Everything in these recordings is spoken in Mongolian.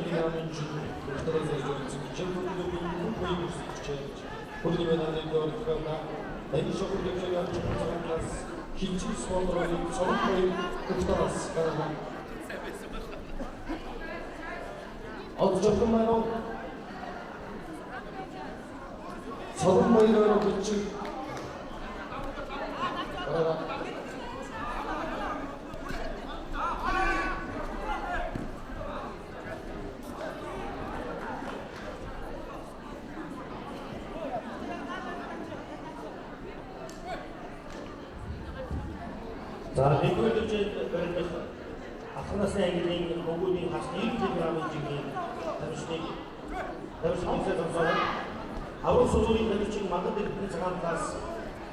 Kilimanın Mustafa Zeytin'in için kurduğu koymuş Kurduğu önemli gördüklerinde en çok kurduğu yapacaklarımız ikinci sporları son koyup kurtaramaz karadan. Altı çapından o savunmayı da öyle için karadan. 자, 랭크를 아프나스 애기들이 공군이 다시 일주일 하면 지금 다시 선수는 아웃 소속이 되는 지금 만들어진 상황 다스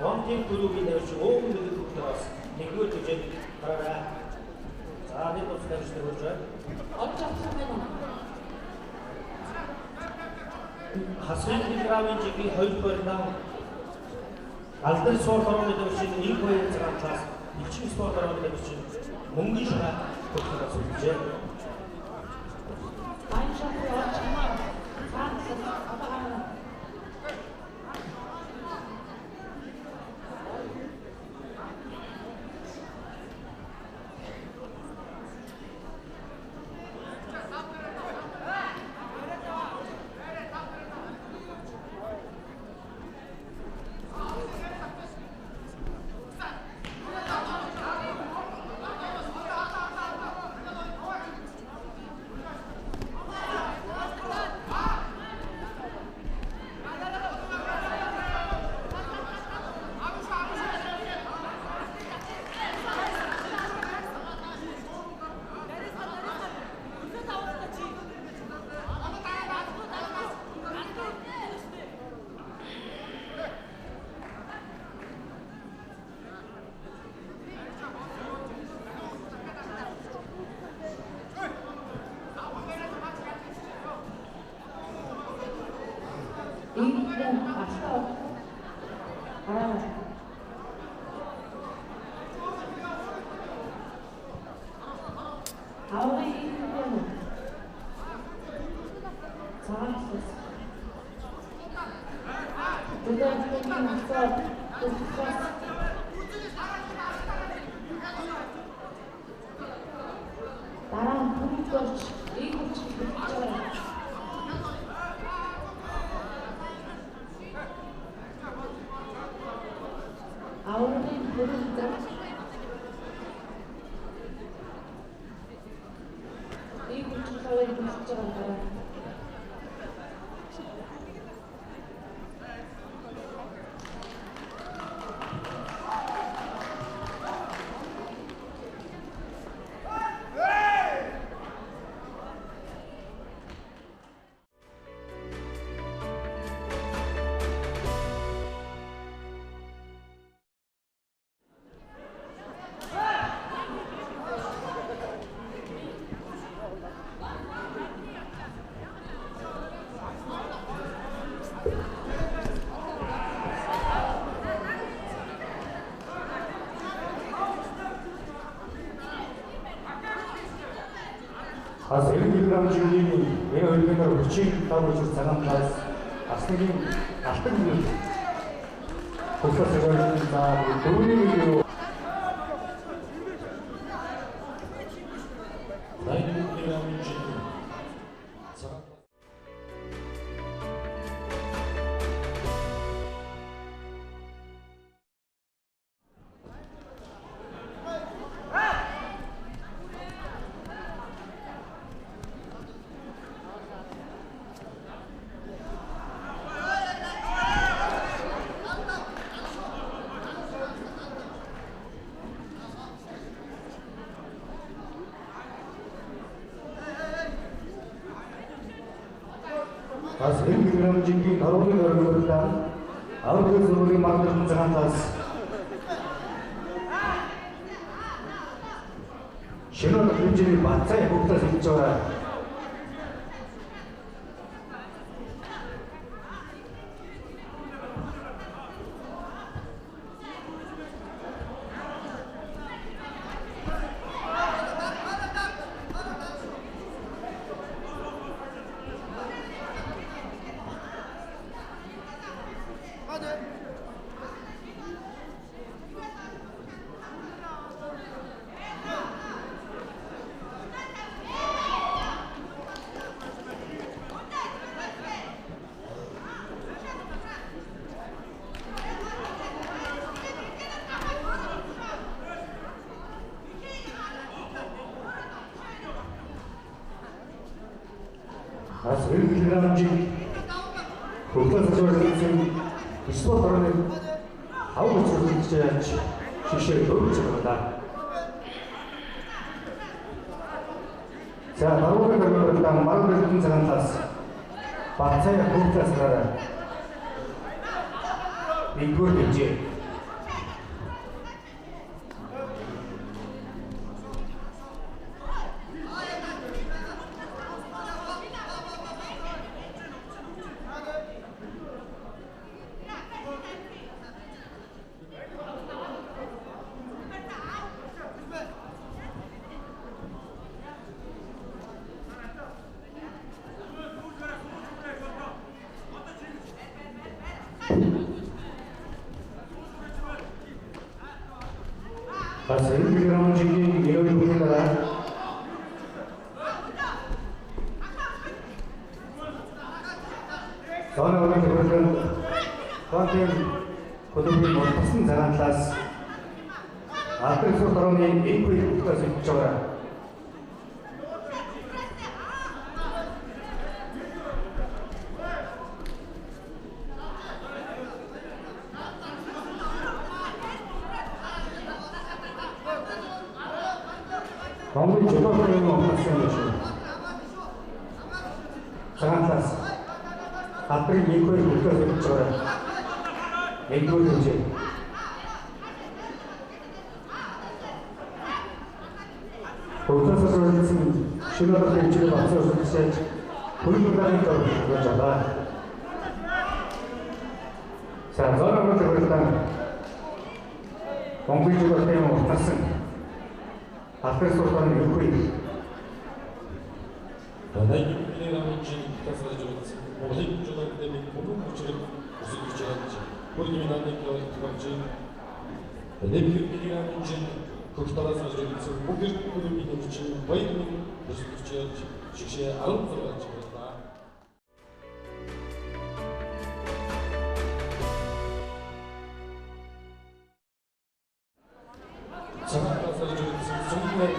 원팀 구독이 되는 지금 5분들이 들어왔어. 랭크를 이제 가라. 자, 네 또 다시 들어오죠. 하스리들이 하면 지금 허위거리당 알뜰 소설을 되는 이 거에 들어간 다스 이층 스포츠라고 되는 몽기슈가 그렇게 이제 세일기ram 중님이 내 얼굴을 붙인 따로줄 사람까지 아스테긴 아스테긴 복사세가 다 도움이 세일기ram 중기 가로를 열었다. 아웃에서 우리 만드는 장한다스. 신호는 문제를 맞자에 복사서 있죠라. Бас 1 кг-ийг хөгжлөж зориулсан спорт орны хавар цэцэрлэгч яаж шишээ дөрөж байгаа. За дараагийн төвөөрөлтөнд маргаан бэлтгэн цагаанаас Бацай хөгжлөөс гараа. Игор дэжээ. Бас 1 кг-ийн нэрээр бүгдээрээ Сонорын төвөөрөнд контент хөдөлгөөний болсон цагаанлаас Африкийн орны энэгүй хөтөлбөрөөр сэлж байгаа. Монгол жолооны операцийн биш. Цагаанлаас Африкийн энэгүй хөтөлбөрөөр сэлж байгаа. Энэгүй хэмжээ. Хөгжлөөс зориулсан шинэ орны хэмжээний бацаа үзүүлж хөрөнгөний төвөөрөж байгаа. За зориулсан төвөөрөлтөнд Монгол жолооны операцийн Африкийн орны энэгүй Найдварын тасалж үзсэн. Монголын жолоодны бүгд хүчрэг өсөж чадж, бүрийн наадмын төвөөрч Найдварын хөгжлөөс зориулсан бүгд бүрийн хүчрэг баярын өсөж чадж, шигшээ 16 жил байна. Цагаанлаас зориулсан сүнгээр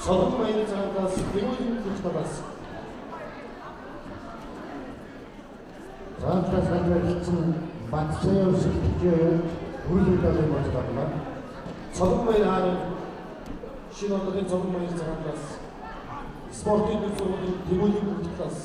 Солон баярын цагаанлаас Гэмийн хөгжлөөс Цагаанлаас зориулсан Бацай өсөлтөөр хөрөнгөний болж байна. Солон баяр хаан шинэ орны солон баярын цагаанлаас спортын зөвлөлийн Гэмийн хөгжлөөс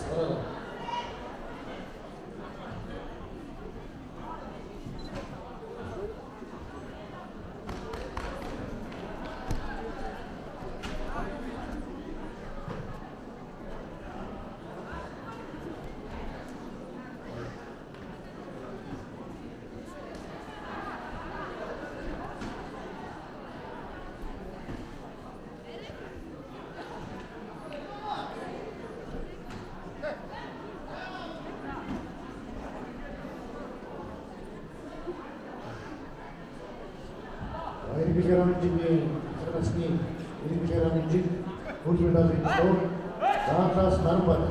Ирбилгэрэмжийн цагаасны ирбилгэрэмжийн хөлбөлөлийн тоо заахаас нарбат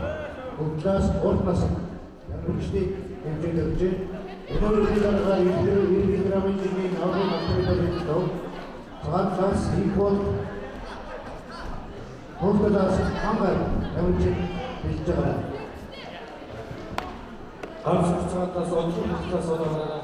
хөгжлөөс уртнаас ямарчдыг хэмжээлж өнөөдрийн дараагаар ирбилгэрэмжийн аврал авралын тоо заахаас иход хөгжлөөс хангар ямарчд хэлж байгаа. Ганц цагаас очих хөлтөөс ороо